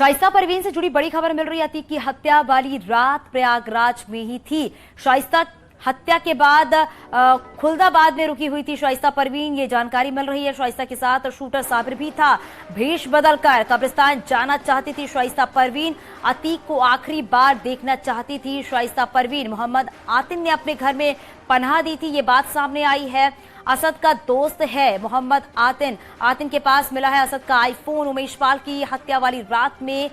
शाइस्ता परवीन से जुड़ी बड़ी खबर मिल रही है। अतीक की हत्या वाली रात प्रयागराज में ही थी। शाइस्ता हत्या के बाद खुलदाबाद में रुकी हुई थी शाइस्ता परवीन, ये जानकारी मिल रही है। शाइस्ता के साथ शूटर साबिर भी था। भेष बदलकर कब्रिस्तान जाना चाहती थी शाइस्ता परवीन। अतीक को आखिरी बार देखना चाहती थी शाइस्ता परवीन। मोहम्मद आतिन ने अपने घर में पनाह दी थी, ये बात सामने आई है। असद का दोस्त है मोहम्मद आतिन। आतिन के पास मिला है असद का आईफोन। उमेश पाल की हत्या वाली रात में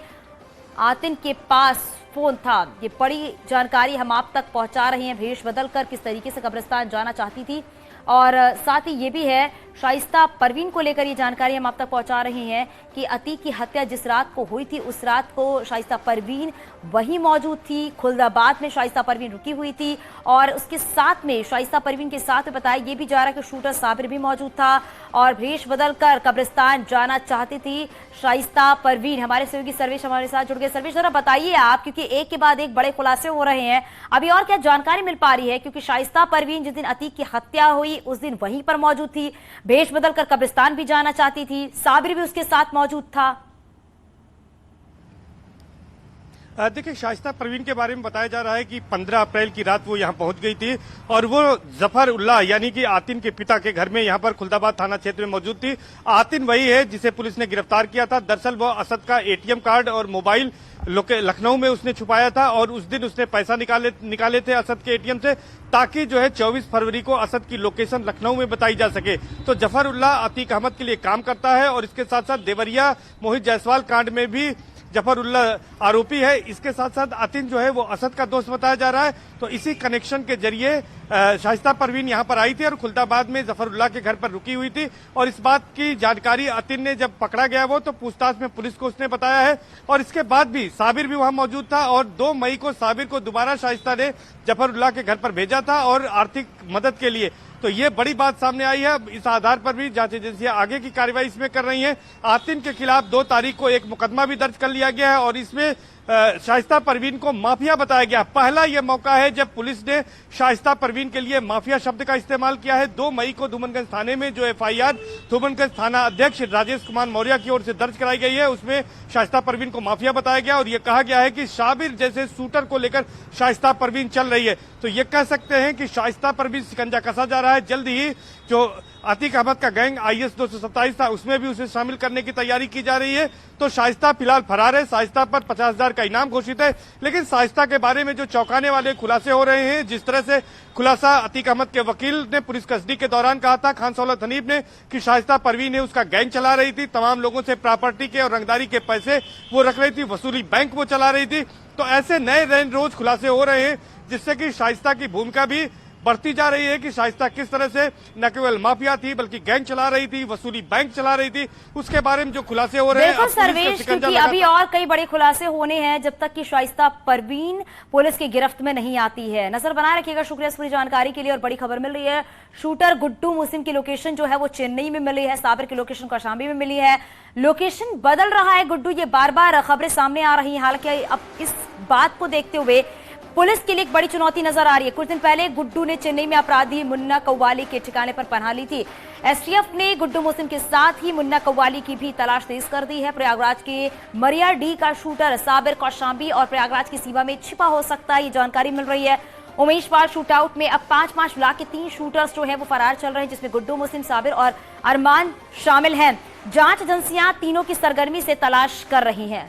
आतिन के पास फोन था। ये बड़ी जानकारी हम आप तक पहुंचा रहे हैं। भेष बदलकर किस तरीके से कब्रिस्तान जाना चाहती थी, और साथ ही ये भी है शाइस्ता परवीन को लेकर ये जानकारी हम आप तक पहुंचा रहे हैं कि अतीक की हत्या जिस रात को हुई थी उस रात को शाइस्ता परवीन वहीं मौजूद थी। खुलदाबाद में शाइस्ता परवीन रुकी हुई थी, और उसके साथ में शाइस्ता परवीन के साथ में बताया ये भी जा रहा है कि शूटर साबिर भी मौजूद था, और भेष बदलकर कब्रिस्तान जाना चाहती थी शाइस्ता परवीन। हमारे सहयोगी सर्वेश हमारे साथ जुड़ गए। सर्वेश, जरा बताइए आप, क्योंकि एक के बाद एक बड़े खुलासे हो रहे हैं, अभी और क्या जानकारी मिल पा रही है? क्योंकि शाइस्ता परवीन जिस दिन अतीक की हत्या हुई उस दिन वहीं पर मौजूद थी, भेष बदलकर कब्रिस्तान भी जाना चाहती थी, साबिर भी उसके साथ मौजूद था। देखिए, शाइस्ता परवीन के बारे में बताया जा रहा है कि 15 अप्रैल की रात वो यहाँ पहुंच गई थी, और वो जफर उल्लाह यानी कि आतिन के पिता के घर में यहाँ पर खुलदाबाद थाना क्षेत्र में मौजूद थी। आतिन वही है जिसे पुलिस ने गिरफ्तार किया था। दरअसल वो असद का एटीएम कार्ड और मोबाइल लखनऊ में उसने छुपाया था, और उस दिन उसने पैसा निकाले थे असद के एटीएम से, ताकि जो है 24 फरवरी को असद की लोकेशन लखनऊ में बताई जा सके। तो जफर उल्लाह अतीक अहमद के लिए काम करता है, और इसके साथ साथ देवरिया मोहित जायसवाल कांड में भी जफर उल्लाह आरोपी है। इसके साथ साथ आतिन जो है वो असद का दोस्त बताया जा रहा है। तो इसी कनेक्शन के जरिए शाइस्ता परवीन यहाँ पर आई थी और खुलदाबाद में जफर उल्लाह के घर पर रुकी हुई थी। और इस बात की जानकारी आतिन ने जब पकड़ा गया वो, तो पूछताछ में पुलिस को उसने बताया है। और इसके बाद भी साबिर भी वहां मौजूद था, और 2 मई को साबिर को दोबारा शाइस्ता ने जफर उल्लाह के घर पर भेजा था और आर्थिक मदद के लिए। तो ये बड़ी बात सामने आई है। इस आधार पर भी जांच एजेंसियां आगे की कार्रवाई इसमें कर रही हैं। आतिन के खिलाफ 2 तारीख को एक मुकदमा भी दर्ज कर लिया गया है, और इसमें शाइस्ता परवीन को माफिया बताया गया। पहला यह मौका है जब पुलिस ने शाइस्ता परवीन के लिए माफिया शब्द का इस्तेमाल किया है। 2 मई को धूमनगंज थाने में जो एफआईआर धूमनगंज थाना अध्यक्ष राजेश कुमार मौर्य की ओर से दर्ज कराई गई है, उसमें शाइस्ता परवीन को माफिया बताया गया, और यह कहा गया है कि साबिर जैसे शूटर को लेकर शाइस्ता परवीन चल रही है। तो ये कह सकते हैं कि शाइस्ता परवीन शिकंजा कसा जा रहा है। जल्द ही जो अतीक अहमद का गैंग IS 227 था उसमें भी उसे शामिल करने की तैयारी की जा रही है। तो शाइस्ता फिलहाल फरार है। शाइस्ता पर 50,000 का इनाम घोषित है, लेकिन शाइस्ता के बारे में जो चौंकाने वाले खुलासे हो रहे हैं, जिस तरह से खुलासा अतीक अहमद के वकील ने पुलिस कस्टडी के दौरान कहा था, खान सौलत हनीफ ने, कि शाइस्ता परवीन ने उसका गैंग चला रही थी, तमाम लोगों से प्रॉपर्टी के और रंगदारी के पैसे वो रख रही थी, वसूली बैंक वो चला रही थी। तो ऐसे नए रोज खुलासे हो रहे हैं, जिससे कि शाइस्ता की भूमिका भी बढ़ती जा रही है कि शाइस्ता किस तरह से न केवल माफिया थी बल्कि गैंग चला रही थी, वसूली बैंक चला रही थी। उसके बारे में जो खुलासे हो रहे हैं, बिल्कुल सर्वेश, क्योंकि अभी और कई बड़े खुलासे होने हैं जब तक कि शाइस्ता परवीन पुलिस की गिरफ्त में नहीं आती है। नजर बनाए रखिएगा। शुक्रिया इस पूरी जानकारी के लिए। और बड़ी खबर मिल रही है, शूटर गुड्डू मुस्लिम की लोकेशन जो है वो चेन्नई में मिली है, साबिर की लोकेशन कौशाम्बी में मिली है। लोकेशन बदल रहा है गुड्डू, ये बार बार खबरें सामने आ रही हैं। हालांकि अब इस बात को देखते हुए पुलिस के लिए एक बड़ी चुनौती नजर आ रही है। कुछ दिन पहले गुड्डू ने चेन्नई में अपराधी मुन्ना कव्वाली के ठिकाने पर पनाह ली थी। STF ने गुड्डू मुस्लिम के साथ ही मुन्ना कव्वाली की भी तलाश तेज कर दी है। प्रयागराज के मरिया डी का शूटर साबिर कौशाम्बी और प्रयागराज की सीमा में छिपा हो सकता है, ये जानकारी मिल रही है। उमेश पाल शूटआउट में अब 5-5 लाख के 3 शूटर्स जो है वो फरार चल रहे हैं, जिसमें गुड्डू मुस्लिम, साबिर और अरमान शामिल हैं। जांच एजेंसियां तीनों की सरगर्मी से तलाश कर रही हैं।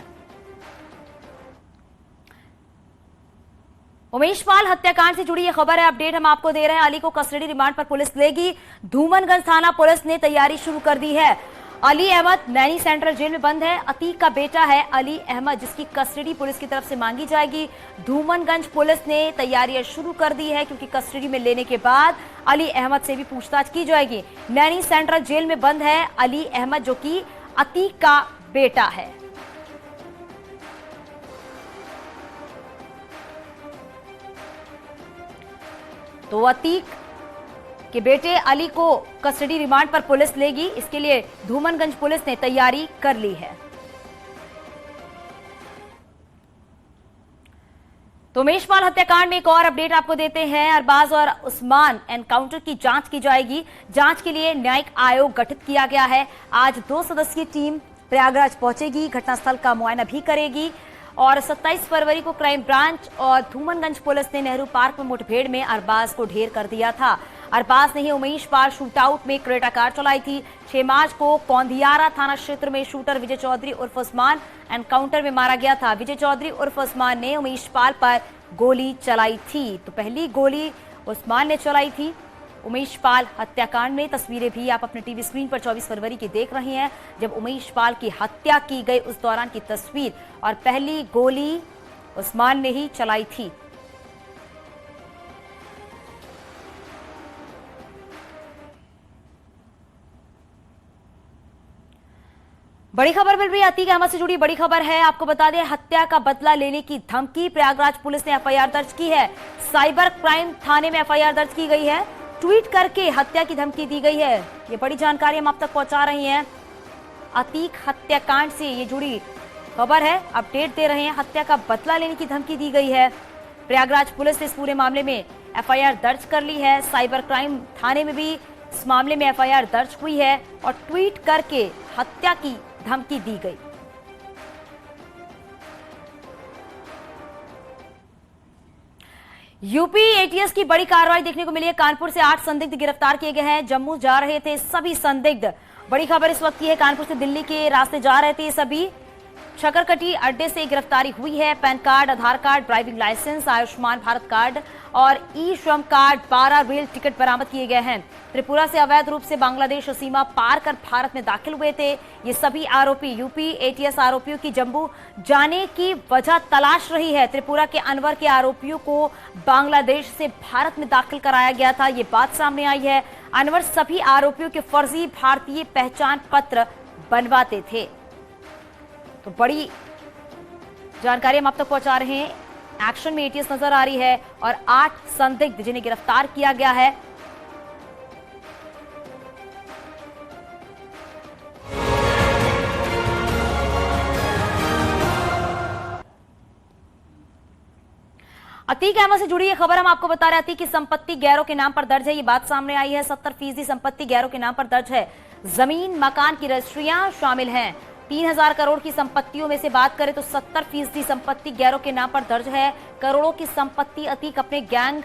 उमेश पाल हत्याकांड से जुड़ी यह खबर है, अपडेट हम आपको दे रहे हैं। अली को कस्टडी रिमांड पर पुलिस लेगी। धूमनगंज थाना पुलिस ने तैयारी शुरू कर दी है। अली अहमद नैनी सेंट्रल जेल में बंद है। अतीक का बेटा है अली अहमद, जिसकी कस्टडी पुलिस की तरफ से मांगी जाएगी। धूमनगंज पुलिस ने तैयारियां शुरू कर दी है, क्योंकि कस्टडी में लेने के बाद अली अहमद से भी पूछताछ की जाएगी। नैनी सेंट्रल जेल में बंद है अली अहमद, जो कि अतीक का बेटा है। तो अतीक के बेटे अली को कस्टडी रिमांड पर पुलिस लेगी। इसके लिए धूमनगंज पुलिस ने तैयारी कर ली है। तो उमेश पाल हत्याकांड में एक और अपडेट आपको देते हैं। अरबाज और उस्मान एनकाउंटर की जांच की जाएगी। जांच के लिए न्यायिक आयोग गठित किया गया है। आज 2 सदस्यीय टीम प्रयागराज पहुंचेगी, घटनास्थल का मुआयना भी करेगी। और 27 फरवरी को क्राइम ब्रांच और धूमनगंज पुलिस ने नेहरू पार्क में मुठभेड़ में अरबाज को ढेर कर दिया था। अरबाज ने ही उमेश पाल शूटआउट में क्रेटा कार चलाई थी। 6 मार्च को कौंधियारा थाना क्षेत्र में शूटर विजय चौधरी उर्फ उस्मान एनकाउंटर में मारा गया था। विजय चौधरी उर्फ उस्मान ने उमेश पाल पर गोली चलाई थी। तो पहली गोली उस्मान ने चलाई थी उमेश पाल हत्याकांड में। तस्वीरें भी आप अपने टीवी स्क्रीन पर 24 फरवरी की देख रहे हैं, जब उमेश पाल की हत्या की गई उस दौरान की तस्वीर। और पहली गोली उस्मान ने ही चलाई थी। बड़ी खबर मिल रही है, अतीक अहमद से जुड़ी बड़ी खबर है। आपको बता दें, हत्या का बदला लेने की धमकी, प्रयागराज पुलिस ने एफआईआर दर्ज की है। साइबर क्राइम थाने में एफआईआर दर्ज की गई है। ट्वीट करके हत्या की धमकी दी गई है। ये बड़ी जानकारी हम आप तक पहुंचा रही हैं। अतीक हत्याकांड से ये जुड़ी खबर है, अपडेट दे रहे हैं। हत्या का बदला लेने की धमकी दी गई है। प्रयागराज पुलिस ने इस पूरे मामले में एफआईआर दर्ज कर ली है। साइबर क्राइम थाने में भी इस मामले में एफआईआर दर्ज हुई है और ट्वीट करके हत्या की धमकी दी गई। यूपी एटीएस की बड़ी कार्रवाई देखने को मिली है। कानपुर से 8 संदिग्ध गिरफ्तार किए गए हैं। जम्मू जा रहे थे सभी संदिग्ध। बड़ी खबर इस वक्त की है, कानपुर से दिल्ली के रास्ते जा रहे थे सभी। शकरकटी अड्डे से गिरफ्तारी हुई है। PAN card, Aadhaar card, driving licence, Ayushman Bharat card और ई श्रम कार्ड, 12 रेल टिकट बरामद किए गए हैं। त्रिपुरा से अवैध रूप से बांग्लादेश सीमा पार कर भारत में दाखिल हुए थे ये सभी आरोपी। यूपी एटीएस आरोपियों की जम्मू जाने की वजह तलाश रही है। त्रिपुरा के अनवर के आरोपियों को बांग्लादेश से भारत में दाखिल कराया गया था, ये बात सामने आई है। अनवर सभी आरोपियों के फर्जी भारतीय पहचान पत्र बनवाते थे। तो बड़ी जानकारी हम आप तक पहुंचा रहे हैं। एक्शन में एटीएस नजर आ रही है और 8 संदिग्ध जिन्हें गिरफ्तार किया गया है। अतीक अहमद से जुड़ी ये खबर हम आपको बता रहे थे कि संपत्ति गैरों के नाम पर दर्ज है। ये बात सामने आई है। 70% संपत्ति गैरों के नाम पर दर्ज है। जमीन, मकान की रजिस्ट्रियां शामिल हैं। 3000 करोड़ की संपत्तियों में से बात करें तो 70% संपत्ति गैरों के नाम पर दर्ज है। करोड़ों की संपत्ति अतीक अपने गैंग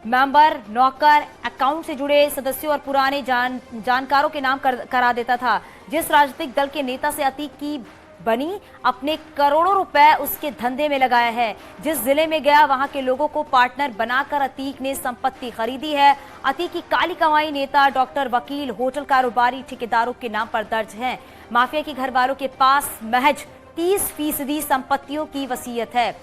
मेंबर, नौकर, अकाउंट से जुड़े सदस्यों और पुराने जानकारों के नाम करा देता था। जिस राजनीतिक दल के नेता से अतीक की बनी, अपने करोड़ों रुपए उसके धंधे में लगाया है। जिस जिले में गया वहां के लोगों को पार्टनर बनाकर अतीक ने संपत्ति खरीदी है। अतीक की काली कमाई नेता, डॉक्टर, वकील, होटल कारोबारी, ठेकेदारों के नाम पर दर्ज है। माफिया के घर वालों के पास महज 30% संपत्तियों की वसीयत है।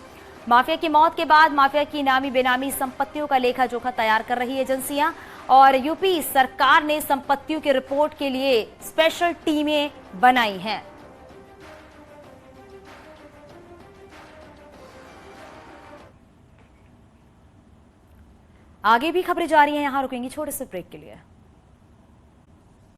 माफिया की मौत के बाद माफिया की नामी बेनामी संपत्तियों का लेखा जोखा तैयार कर रही एजेंसियां और यूपी सरकार ने संपत्तियों की रिपोर्ट के लिए स्पेशल टीमें बनाई हैं। आगे भी खबरें जारी हैं, यहां रुकेंगी छोटे से ब्रेक के लिए।